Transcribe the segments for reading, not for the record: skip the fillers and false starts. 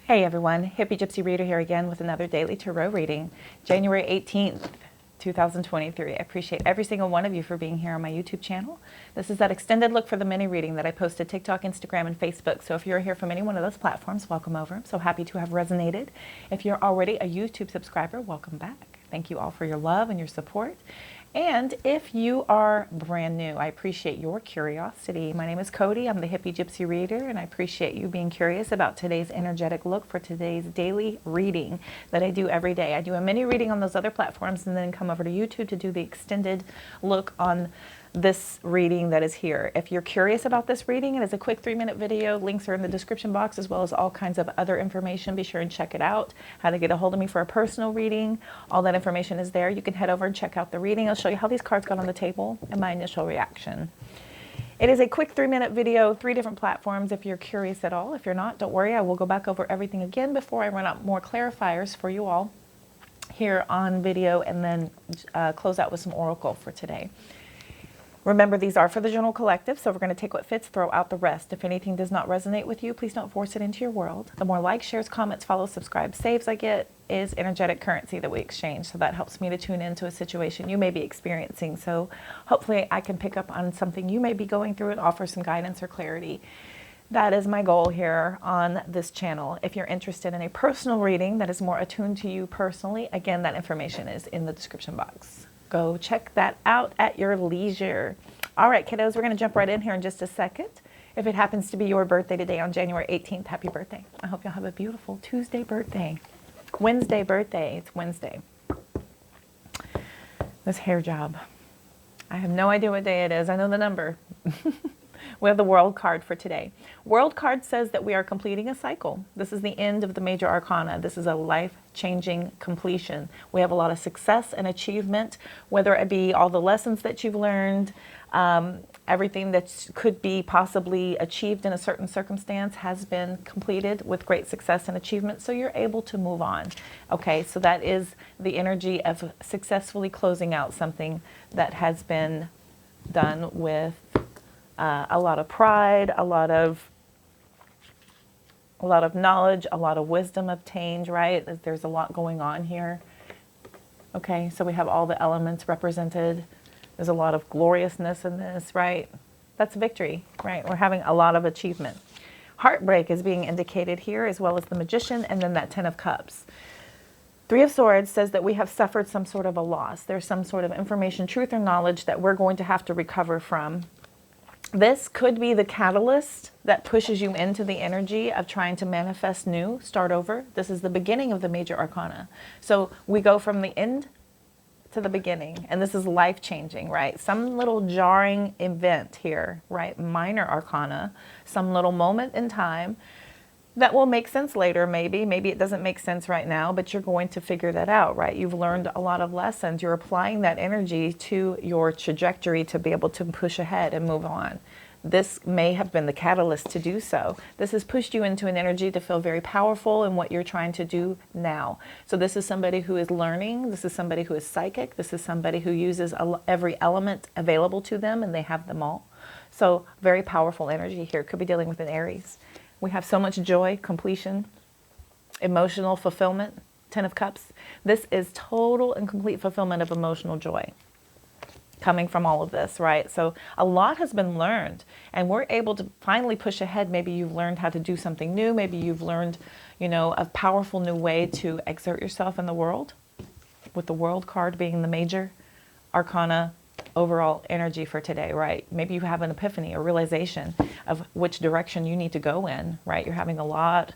Hey everyone, Hippygypsyreader here again with another daily tarot reading, January 18th, 2023. I appreciate every single one of you for being here on my YouTube channel. This is that extended look for the mini reading that I post to TikTok, Instagram, and Facebook. So if you're here from any one of those platforms, welcome over. I'm so happy to have resonated. If you're already a YouTube subscriber, welcome back. Thank you all for your love and your support. And if you are brand new, I appreciate your curiosity. My name is Cody. I'm the Hippygypsyreader, and I appreciate you being curious about today's energetic look for today's daily reading that I do every day. I do a mini reading on those other platforms and then come over to YouTube to do the extended look on this reading that is here. If you're curious about this reading, it is a quick 3-minute video. Links are in the description box as well as all kinds of other information. Be sure and check it out. How to get a hold of me for a personal reading. All that information is there. You can head over and check out the reading. I'll show you how these cards got on the table and my initial reaction. It is a quick 3-minute video, 3 different platforms if you're curious at all. If you're not, don't worry. I will go back over everything again before I run out more clarifiers for you all here on video and then close out with some oracle for today. Remember, these are for the general collective, so we're going to take what fits, throw out the rest. If anything does not resonate with you, please don't force it into your world. The more likes, shares, comments, follows, subscribe, saves I get is energetic currency that we exchange. So that helps me to tune into a situation you may be experiencing. So hopefully I can pick up on something you may be going through and offer some guidance or clarity. That is my goal here on this channel. If you're interested in a personal reading that is more attuned to you personally, again, that information is in the description box. Go check that out at your leisure. All right, kiddos, we're going to jump right in here in just a second. If it happens to be your birthday today on January 18th, happy birthday. I hope you'll have a beautiful Tuesday birthday. Wednesday birthday. It's Wednesday. This hair job. I have no idea what day it is. I know the number. We have the World card for today. World card says that we are completing a cycle. This is the end of the major arcana. This is a life-changing completion. We have a lot of success and achievement, whether it be all the lessons that you've learned, everything that could be possibly achieved in a certain circumstance has been completed with great success and achievement, so you're able to move on. Okay, so that is the energy of successfully closing out something that has been done with a lot of pride, a lot of knowledge, a lot of wisdom obtained, right? There's a lot going on here. Okay, so we have all the elements represented. There's a lot of gloriousness in this, right? That's victory, right? We're having a lot of achievement. Heartbreak is being indicated here, as well as the Magician, and then that 10 of Cups. 3 of Swords says that we have suffered some sort of a loss. There's some sort of information, truth, or knowledge that we're going to have to recover from. This could be the catalyst that pushes you into the energy of trying to manifest new, start over. This is the beginning of the major arcana. So we go from the end to the beginning, and this is life-changing, right? Some little jarring event here, right? Minor arcana, some little moment in time that will make sense later, maybe. Maybe it doesn't make sense right now, but you're going to figure that out, right? You've learned a lot of lessons. You're applying that energy to your trajectory to be able to push ahead and move on. This may have been the catalyst to do so. This has pushed you into an energy to feel very powerful in what you're trying to do now. So this is somebody who is learning. This is somebody who is psychic. This is somebody who uses every element available to them, and they have them all. So very powerful energy here. Could be dealing with an Aries. We have so much joy, completion, emotional fulfillment, 10 of Cups. This is total and complete fulfillment of emotional joy coming from all of this, right? So a lot has been learned, and we're able to finally push ahead. Maybe you've learned how to do something new. Maybe you've learned, you know, a powerful new way to exert yourself in the world, with the World card being the major arcana overall energy for today, right? Maybe you have an epiphany, a realization of which direction you need to go in, right? You're having a lot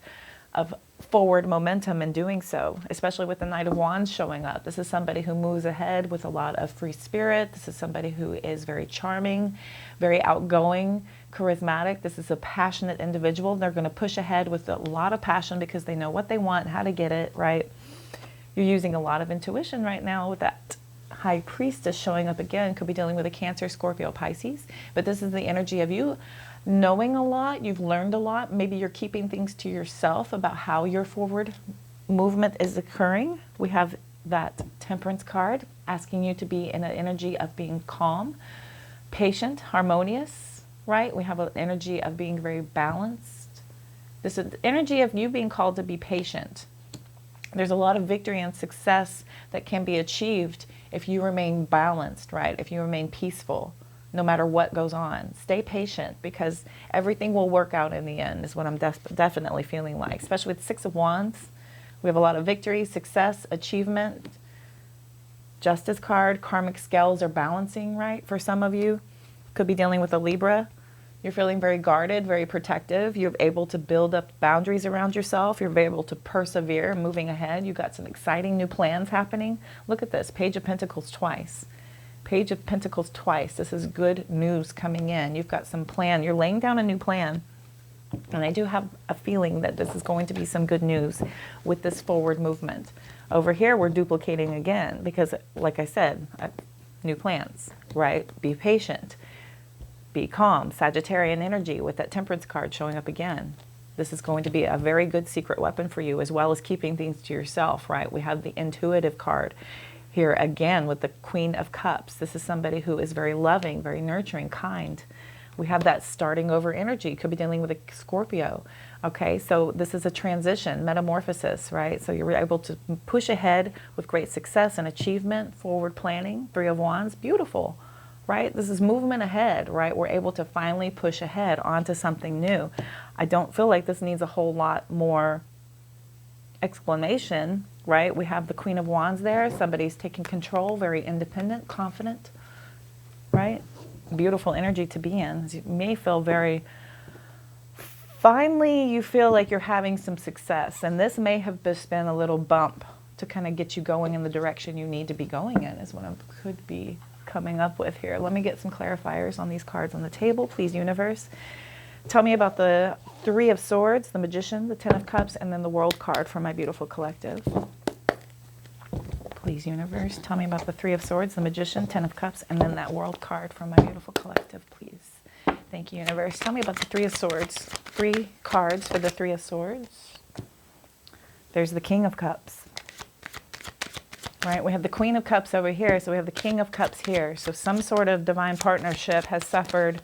of forward momentum in doing so, especially with the Knight of Wands showing up. This is somebody who moves ahead with a lot of free spirit. This is somebody who is very charming, very outgoing, charismatic. This is a passionate individual. They're going to push ahead with a lot of passion because they know what they want, how to get it, right? You're using a lot of intuition right now with that High Priestess showing up again. Could be dealing with a Cancer, Scorpio, Pisces, but this is the energy of you knowing a lot. You've learned a lot. Maybe you're keeping things to yourself about how your forward movement is occurring. We have that Temperance card asking you to be in an energy of being calm, patient, harmonious, right? We have an energy of being very balanced. This is the energy of you being called to be patient. There's a lot of victory and success that can be achieved if you remain balanced, right? If you remain peaceful, no matter what goes on. Stay patient, because everything will work out in the end, is what I'm definitely feeling like. Especially with Six of Wands. We have a lot of victory, success, achievement. Justice card, karmic scales are balancing, right? For some of you, could be dealing with a Libra. You're feeling very guarded, very protective. You're able to build up boundaries around yourself. You're able to persevere, moving ahead. You've got some exciting new plans happening. Look at this, Page of Pentacles twice. Page of Pentacles twice. This is good news coming in. You've got some plan. You're laying down a new plan. And I do have a feeling that this is going to be some good news with this forward movement. Over here, we're duplicating again because, like I said, new plans, right? Be patient. Be calm. Sagittarian energy with that Temperance card showing up again. This is going to be a very good secret weapon for you, as well as keeping things to yourself, right? We have the Intuitive card here again with the Queen of Cups. This is somebody who is very loving, very nurturing, kind. We have that starting over energy. Could be dealing with a Scorpio. Okay, so this is a transition, metamorphosis, right? So you're able to push ahead with great success and achievement, forward planning, Three of Wands, beautiful, right? This is movement ahead, right? We're able to finally push ahead onto something new. I don't feel like this needs a whole lot more explanation, right? We have the Queen of Wands there. Somebody's taking control, very independent, confident, right? Beautiful energy to be in. You may feel very, finally you feel like you're having some success, and this may have just been a little bump to kind of get you going in the direction you need to be going in, is what I could be coming up with here. Let me get some clarifiers on these cards on the table, please, universe. Tell me about the Three of Swords, the Magician, the Ten of Cups, and then the World card for my beautiful collective. Please, universe, tell me about the Three of Swords, the Magician, Ten of Cups, and then that World card for my beautiful collective, please. Thank you, universe. Tell me about the Three of Swords. 3 cards for the Three of Swords. There's the King of Cups. Right, we have the Queen of Cups over here, so we have the King of Cups here. So some sort of divine partnership has suffered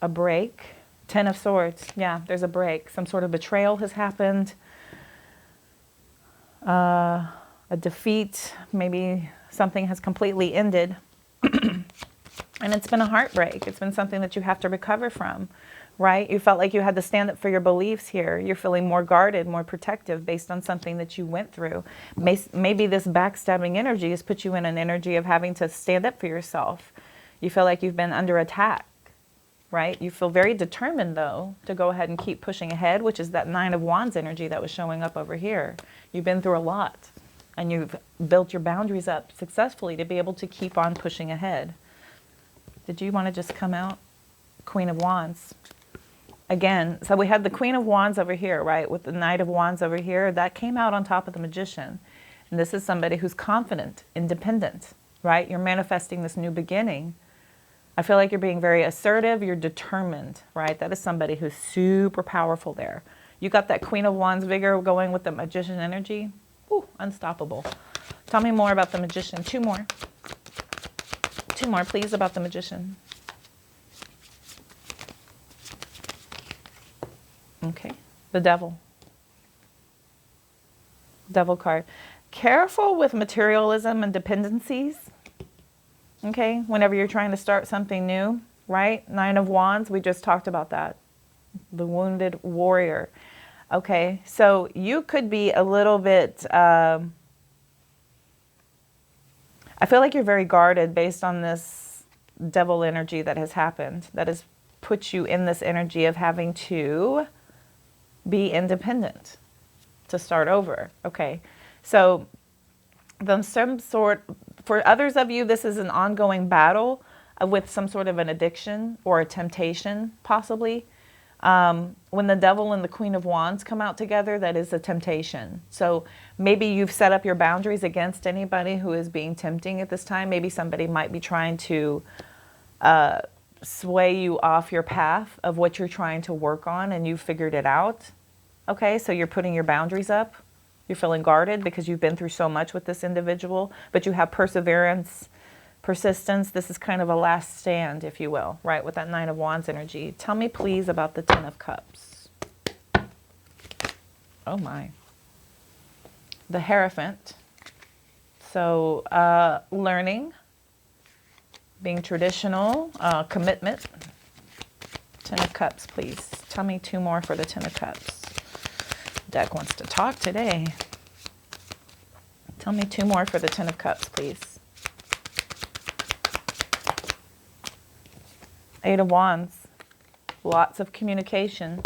a break. Ten of Swords, yeah, there's a break. Some sort of betrayal has happened. A defeat, maybe something has completely ended. And it's been a heartbreak. It's been something that you have to recover from, right? You felt like you had to stand up for your beliefs here. You're feeling more guarded, more protective based on something that you went through. Maybe this backstabbing energy has put you in an energy of having to stand up for yourself. You feel like you've been under attack, right? You feel very determined, though, to go ahead and keep pushing ahead, which is that Nine of Wands energy that was showing up over here. You've been through a lot, and you've built your boundaries up successfully to be able to keep on pushing ahead. Did you want to just come out? Queen of Wands. Again, so we had the Queen of Wands over here, right? With the Knight of Wands over here. That came out on top of the Magician. And this is somebody who's confident, independent, right? You're manifesting this new beginning. I feel like you're being very assertive. You're determined, right? That is somebody who's super powerful there. You got that Queen of Wands vigor going with the Magician energy. Ooh, unstoppable. Tell me more about the Magician. 2 more. 2 more, please, about the Magician. Okay, the Devil. Devil card. Careful with materialism and dependencies. Okay, whenever you're trying to start something new, right? Nine of Wands, we just talked about that. The wounded warrior. Okay, so you could be a little bit... I feel like you're very guarded based on this devil energy that has happened, that has put you in this energy of having to be independent to start over. Okay, so then some sort, for others of you, this is an ongoing battle with some sort of an addiction or a temptation, possibly. When the Devil and the Queen of Wands come out together, that is a temptation. So maybe you've set up your boundaries against anybody who is being tempting at this time. Maybe somebody might be trying to sway you off your path of what you're trying to work on, and you've figured it out. Okay, so you're putting your boundaries up. You're feeling guarded because you've been through so much with this individual, but you have perseverance, persistence. This is kind of a last stand, if you will, right, with that Nine of Wands energy. Tell me, please, about the Ten of Cups. Oh my. The Hierophant. So learning, being traditional, commitment. Ten of Cups, please. Tell me 2 more for the Ten of Cups. Deck wants to talk today. Tell me 2 more for the Ten of Cups, please. 8 of Wands. Lots of communication.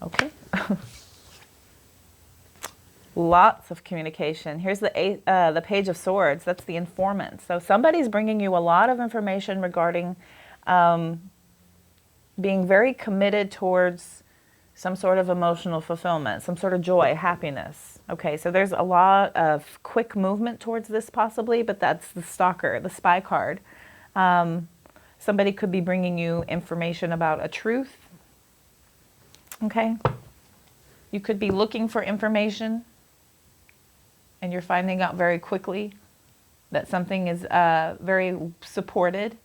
Okay. Lots of communication. Here's the Page of Swords. That's the informant. So somebody's bringing you a lot of information regarding being very committed towards some sort of emotional fulfillment, some sort of joy, happiness. Okay, so there's a lot of quick movement towards this possibly, but that's the stalker, the spy card. Somebody could be bringing you information about a truth. Okay, you could be looking for information and you're finding out very quickly that something is very supported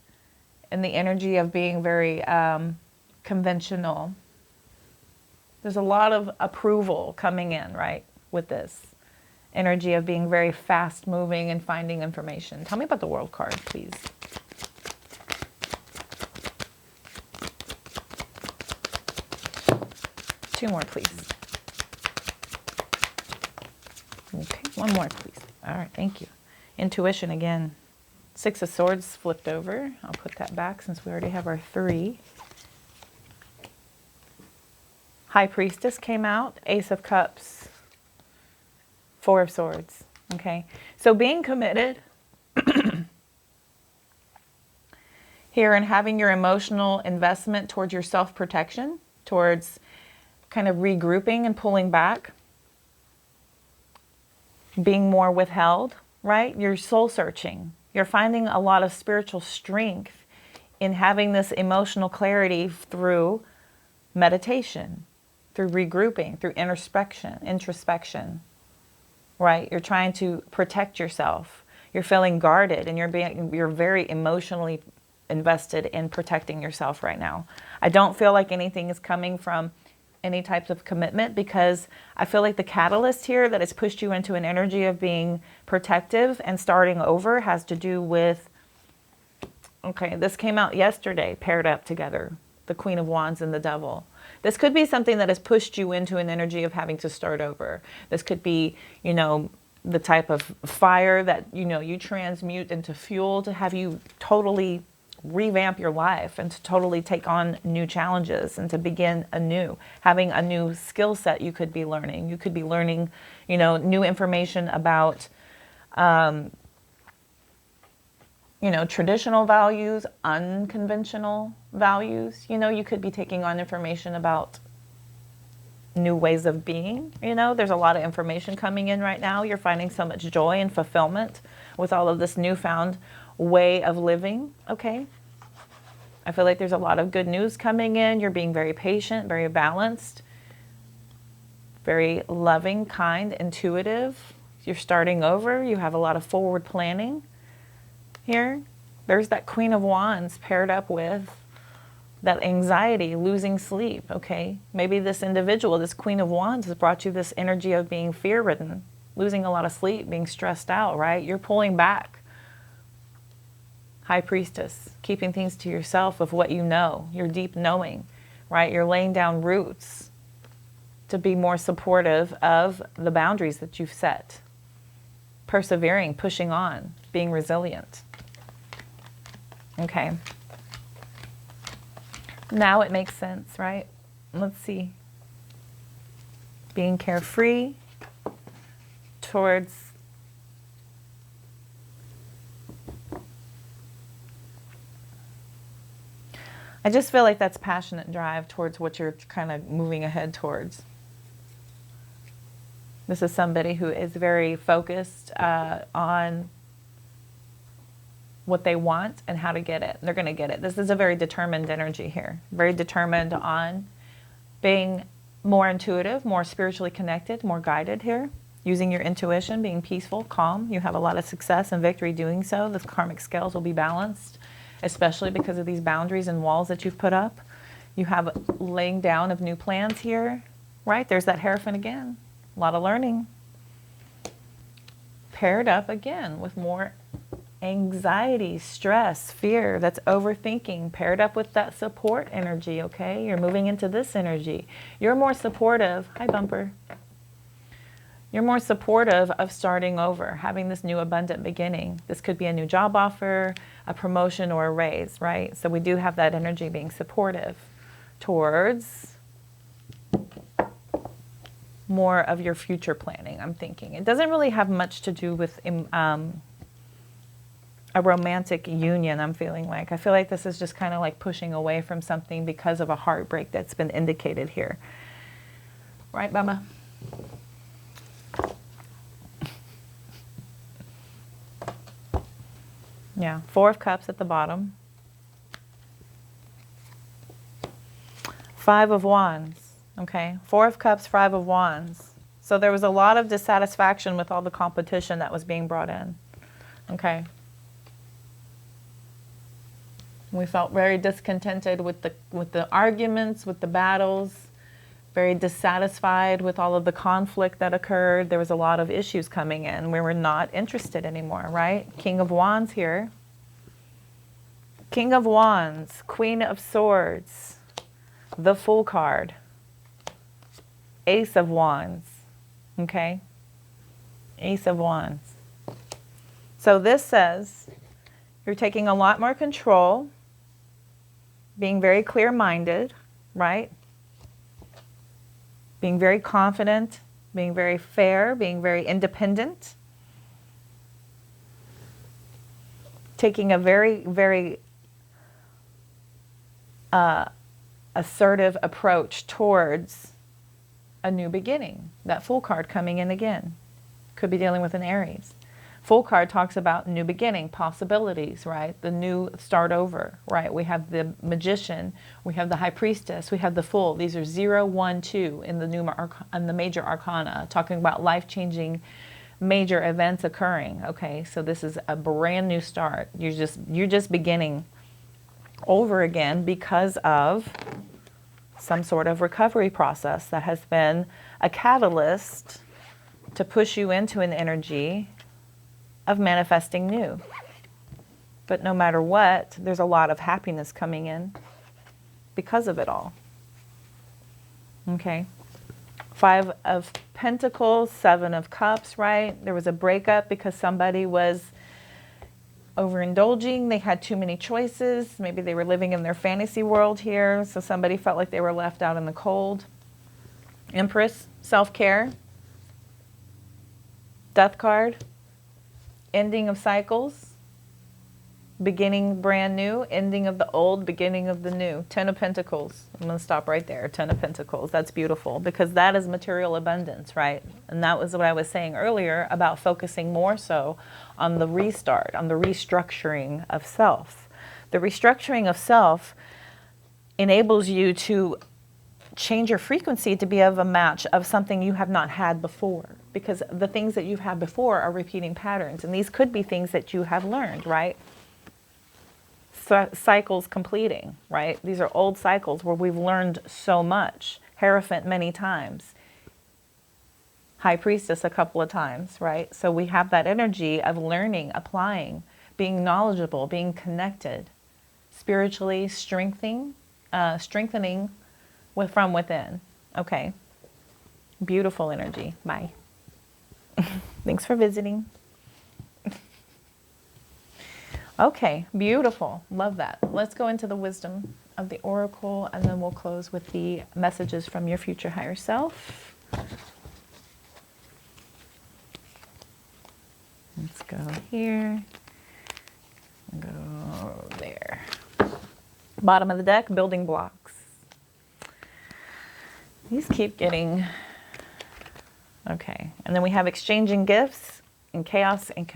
in the energy of being very conventional. There's a lot of approval coming in, right, with this energy of being very fast moving and finding information. Tell me about the World card, please. Two more, please. Okay, 1 more, please. All right, thank you. Intuition again. 6 of Swords flipped over. I'll put that back since we already have our 3. High Priestess came out. Ace of Cups. 4 of Swords. Okay, so being committed here and having your emotional investment towards your self-protection, towards kind of regrouping and pulling back, being more withheld, right? You're soul searching. You're finding a lot of spiritual strength in having this emotional clarity through meditation, through regrouping, through introspection, right? You're trying to protect yourself. You're feeling guarded and you're very emotionally invested in protecting yourself right now. I don't feel like anything is coming from any types of commitment, because I feel like the catalyst here that has pushed you into an energy of being protective and starting over has to do with, okay, this came out yesterday, paired up together, the Queen of Wands and the Devil. This could be something that has pushed you into an energy of having to start over. This could be, you know, the type of fire that, you know, you transmute into fuel to have you totally revamp your life and to totally take on new challenges and to begin anew, having a new skill set you could be learning. You could be learning, you know, new information about, you know, traditional values, unconventional values. You know, you could be taking on information about new ways of being. You know, there's a lot of information coming in right now. You're finding so much joy and fulfillment with all of this newfound way of living. Okay, I feel like there's a lot of good news coming in. You're being very patient, very balanced, very loving, kind, intuitive. You're starting over. You have a lot of forward planning here. There's that Queen of Wands paired up with that anxiety, losing sleep. Okay, maybe this individual, this Queen of Wands, has brought you this energy of being fear-ridden, losing a lot of sleep, being stressed out, right? You're pulling back. High Priestess, keeping things to yourself of what you know, your deep knowing, right? You're laying down roots to be more supportive of the boundaries that you've set. Persevering, pushing on, being resilient. Okay. Now it makes sense, right? Let's see. Being carefree towards I just feel like that's passionate drive towards what you're kind of moving ahead towards. This is somebody who is very focused on what they want and how to get it. They're going to get it. This is a very determined energy here. Very determined on being more intuitive, more spiritually connected, more guided here. Using your intuition, being peaceful, calm. You have a lot of success and victory doing so. The karmic scales will be balanced. especially because of these boundaries and walls that you've put up. You have laying down of new plans here, right? There's that Hierophant again. A lot of learning. Paired up again with more anxiety, stress, fear, that's overthinking, paired up with that support energy, okay? You're moving into this energy. You're more supportive. Hi, Bumper. You're more supportive of starting over, having this new abundant beginning. This could be a new job offer, a promotion, or a raise, right? So we do have that energy being supportive towards more of your future planning, I'm thinking. It doesn't really have much to do with a romantic union, I'm feeling like. I feel like this is just kind of like pushing away from something because of a heartbreak that's been indicated here. Right, Mama? Yeah, 4 of Cups at the bottom. 5 of Wands, okay? 4 of Cups, 5 of Wands. So there was a lot of dissatisfaction with all the competition that was being brought in, okay? We felt very discontented with the arguments, with the battles, very dissatisfied with all of the conflict that occurred. There was a lot of issues coming in. We were not interested anymore, right? King of Wands here. King of Wands, Queen of Swords, the Fool card, Ace of Wands, okay? Ace of Wands. So this says you're taking a lot more control, being very clear-minded, right? Being very confident, being very fair, being very independent. Taking a very, very assertive approach towards a new beginning. That Fool card coming in again. Could be dealing with an Aries. Fool card talks about new beginning, possibilities, right? The new start over, right? We have the Magician, we have the High Priestess, we have the Fool. These are 0, 1, 2 in the major arcana, talking about life-changing major events occurring. Okay, so this is a brand new start. You're just beginning over again because of some sort of recovery process that has been a catalyst to push you into an energy of manifesting new. But no matter what, there's a lot of happiness coming in because of it all. Okay. 5 of Pentacles, 7 of Cups, right? There was a breakup because somebody was overindulging. They had too many choices. Maybe they were living in their fantasy world here, so somebody felt like they were left out in the cold. Empress, self-care. Death card. Ending of cycles, beginning brand new, ending of the old, beginning of the new. 10 of Pentacles. I'm going to stop right there. 10 of Pentacles. That's beautiful because that is material abundance, right? And that was what I was saying earlier about focusing more so on the restart, on the restructuring of self. The restructuring of self enables you to change your frequency to be of a match of something you have not had before, because the things that you've had before are repeating patterns, and these could be things that you have learned, right? Cycles completing, right? These are old cycles where we've learned so much. Hierophant many times. High Priestess a couple of times, right? So we have that energy of learning, applying, being knowledgeable, being connected, spiritually strengthening from within. Okay. Beautiful energy. Bye. Thanks for visiting. Okay, beautiful. Love that. Let's go into the wisdom of the oracle, and then we'll close with the messages from your future higher self. Let's go here. Go there. Bottom of the deck, building blocks. These keep getting... Okay, and then we have exchanging gifts and chaos and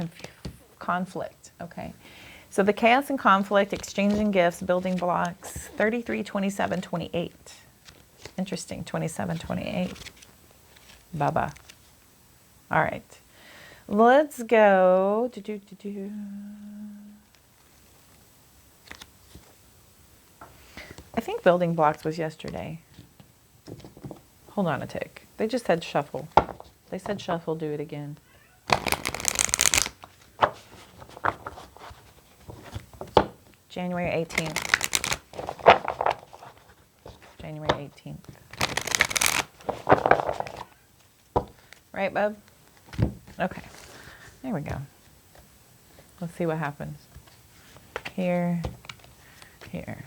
conflict. Okay, so the chaos and conflict, exchanging gifts, building blocks, 33, 27, 28. Interesting, 27, 28. Baba. All right, let's go. I think building blocks was yesterday. Hold on a tick. They just said shuffle. They said shuffle, do it again. January 18th. January 18th. Right, bub? Okay. There we go. Let's see what happens. Here, here.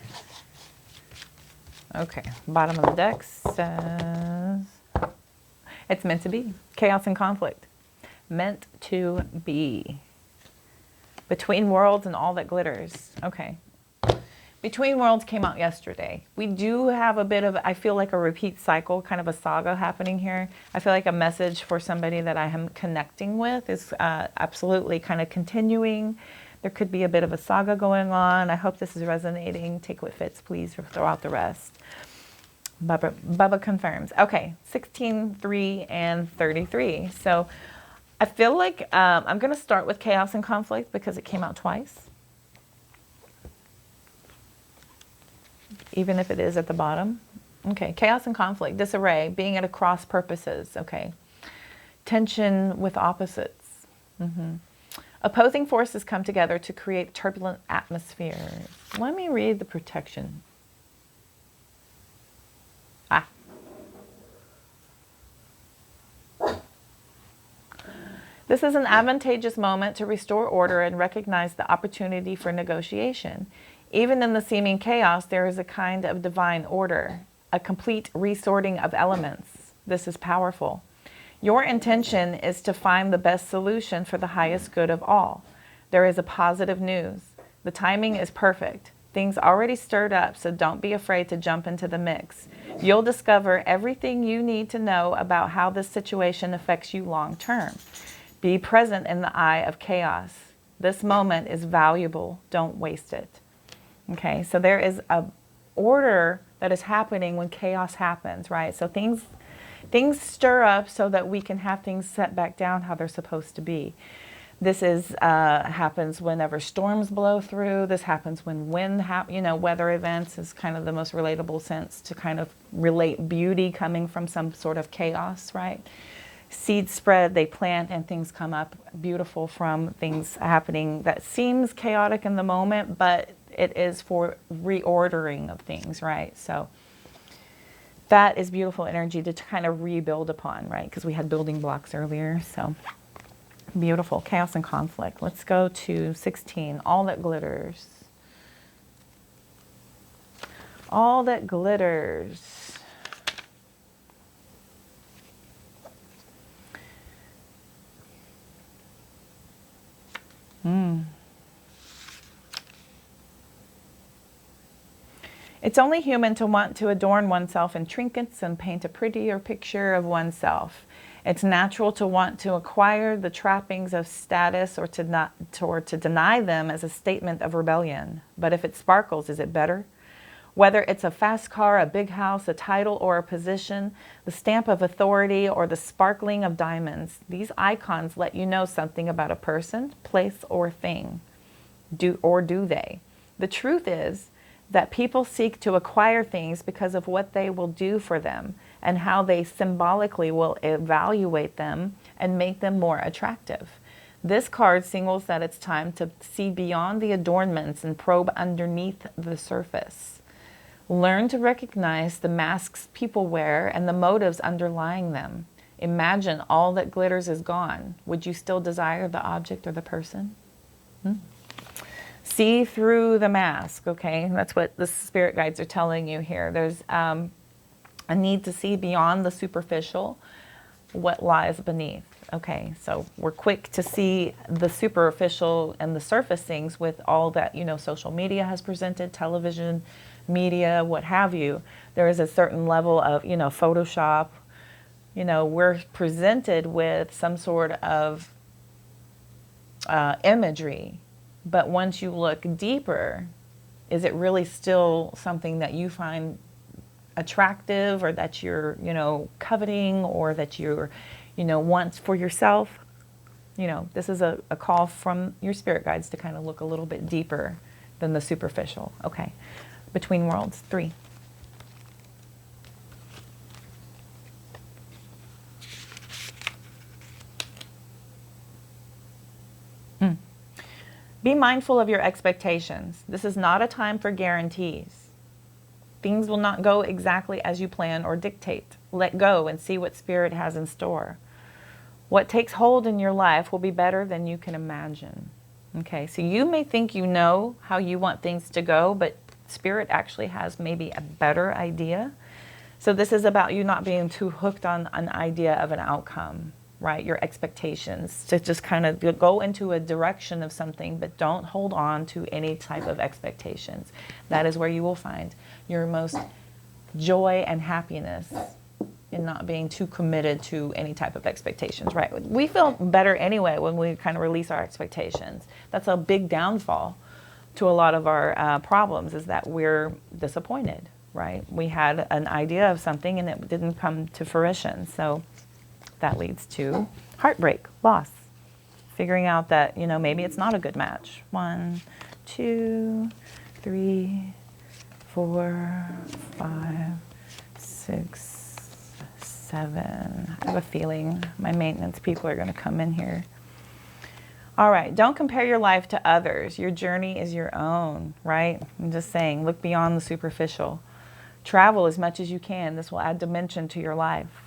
Okay, bottom of the deck says, it's meant to be. Chaos and conflict. Meant to be. Between worlds and all that glitters. Okay. Between worlds came out yesterday. We do have a bit of, I feel like a repeat cycle, kind of a saga happening here. I feel like a message for somebody that I am connecting with is absolutely kind of continuing. There could be a bit of a saga going on. I hope this is resonating. Take what fits, please, or throw out the rest. Bubba confirms. Okay, 16, 3, and 33. So I feel like I'm going to start with chaos and conflict because it came out twice. Even if it is at the bottom. Okay, chaos and conflict, disarray, being at a cross purposes. Okay, tension with opposites. Opposing forces come together to create turbulent atmospheres. Let me read the protection. This is an advantageous moment to restore order and recognize the opportunity for negotiation. Even in the seeming chaos, there is a kind of divine order, a complete resorting of elements. This is powerful. Your intention is to find the best solution for the highest good of all. There is a positive news. The timing is perfect. Things already stirred up, so don't be afraid to jump into the mix. You'll discover everything you need to know about how this situation affects you long term. Be present in the eye of chaos. This moment is valuable. Don't waste it. Okay, so there is a order that is happening when chaos happens, right? So things stir up so that we can have things set back down how they're supposed to be. This is happens whenever storms blow through. This happens when wind, weather events is kind of the most relatable sense to kind of relate beauty coming from some sort of chaos, right? Seeds spread, they plant, and things come up beautiful from things happening that seems chaotic in the moment, but it is for reordering of things, right? So that is beautiful energy to kind of rebuild upon, right? Because we had building blocks earlier, so beautiful. Chaos and conflict. Let's go to 16. All that glitters. All that glitters. It's only human to want to adorn oneself in trinkets and paint a prettier picture of oneself. It's natural to want to acquire the trappings of status or to deny them as a statement of rebellion. But if it sparkles, is it better? Whether it's a fast car, a big house, a title, or a position, the stamp of authority, or the sparkling of diamonds, these icons let you know something about a person, place, or thing. Do they? The truth is that people seek to acquire things because of what they will do for them and how they symbolically will evaluate them and make them more attractive. This card signals that it's time to see beyond the adornments and probe underneath the surface. Learn to recognize the masks people wear and the motives underlying them. Imagine all that glitters is gone. Would you still desire the object or the person? See through the mask, okay? That's what the spirit guides are telling you here. There's a need to see beyond the superficial, what lies beneath. Okay, so we're quick to see the superficial and the surface things with all that, social media has presented, television, media, what have you. There is a certain level of, Photoshop. We're presented with some sort of imagery. But once you look deeper, is it really still something that you find attractive or that you're, coveting or that you're, want for yourself? This is a call from your spirit guides to kind of look a little bit deeper than the superficial. Okay. Between worlds, 3. Be mindful of your expectations. This is not a time for guarantees. Things will not go exactly as you plan or dictate. Let go and see what Spirit has in store. What takes hold in your life will be better than you can imagine. Okay, so you may think you know how you want things to go, but Spirit actually has maybe a better idea. So this is about you not being too hooked on an idea of an outcome, right? Your expectations, to just kind of go into a direction of something, but don't hold on to any type of expectations. That is where you will find your most joy and happiness, in not being too committed to any type of expectations, right? We feel better anyway when we kind of release our expectations. That's a big downfall to a lot of our problems, is that we're disappointed, right? We had an idea of something and it didn't come to fruition. So that leads to heartbreak, loss, figuring out that, you know, maybe it's not a good match. 1, 2, 3, 4, 5, 6, 7. I have a feeling my maintenance people are going to come in here. All right, don't compare your life to others. Your journey is your own, right? I'm just saying, look beyond the superficial. Travel as much as you can. This will add dimension to your life.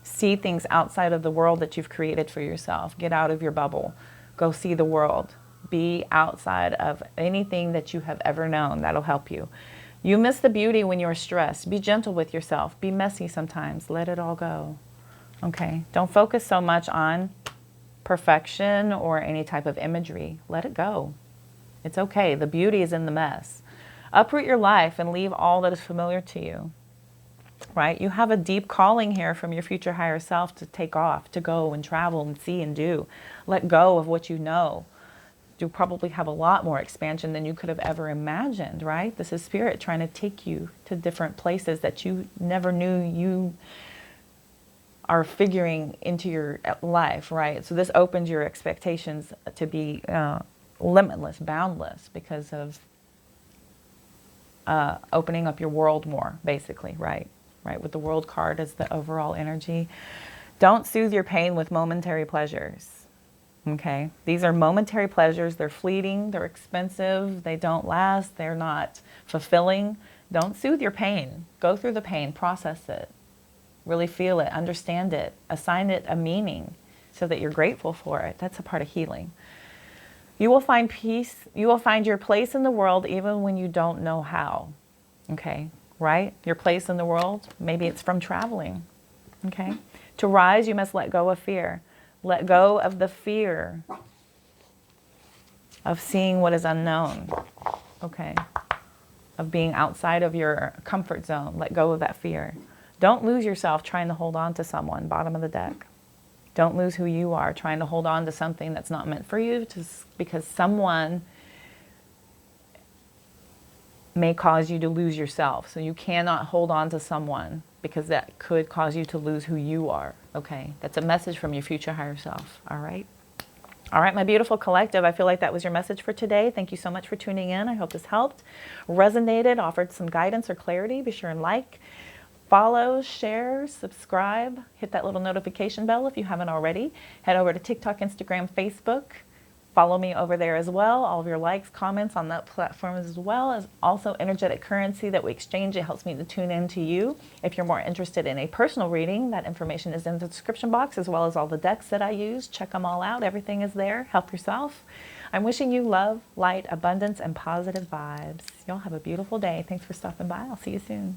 See things outside of the world that you've created for yourself. Get out of your bubble. Go see the world. Be outside of anything that you have ever known. That'll help you. You miss the beauty when you're stressed. Be gentle with yourself. Be messy sometimes. Let it all go. Okay? Don't focus so much on perfection or any type of imagery. Let it go. It's okay. The beauty is in the mess. Uproot your life and leave all that is familiar to you. Right? You have a deep calling here from your future higher self to take off, to go and travel and see and do. Let go of what you know. You probably have a lot more expansion than you could have ever imagined, right? This is Spirit trying to take you to different places that you never knew you are figuring into your life, right? So this opens your expectations to be limitless, boundless, because of opening up your world more, basically, right? Right, with the World card as the overall energy. Don't soothe your pain with momentary pleasures. Okay? These are momentary pleasures. They're fleeting. They're expensive. They don't last. They're not fulfilling. Don't soothe your pain. Go through the pain. Process it. Really feel it. Understand it. Assign it a meaning so that you're grateful for it. That's a part of healing. You will find peace. You will find your place in the world even when you don't know how. Okay? Right? Your place in the world, maybe it's from traveling, okay? To rise, you must let go of fear. Let go of the fear of seeing what is unknown, okay? Of being outside of your comfort zone. Let go of that fear. Don't lose yourself trying to hold on to someone, bottom of the deck. Don't lose who you are trying to hold on to something that's not meant for you, just because someone may cause you to lose yourself. So you cannot hold on to someone, because that could cause you to lose who you are. Okay, that's a message from your future higher self. All right. All right, my beautiful collective, I feel like that was your message for today. Thank you so much for tuning in. I hope this helped, resonated, offered some guidance or clarity. Be sure and like, follow, share, subscribe, hit that little notification bell if you haven't already. Head over to TikTok, Instagram, Facebook. Follow me over there as well. All of your likes, comments on that platform as well as also energetic currency that we exchange. It helps me to tune in to you. If you're more interested in a personal reading, that information is in the description box, as well as all the decks that I use. Check them all out. Everything is there. Help yourself. I'm wishing you love, light, abundance, and positive vibes. Y'all have a beautiful day. Thanks for stopping by. I'll see you soon.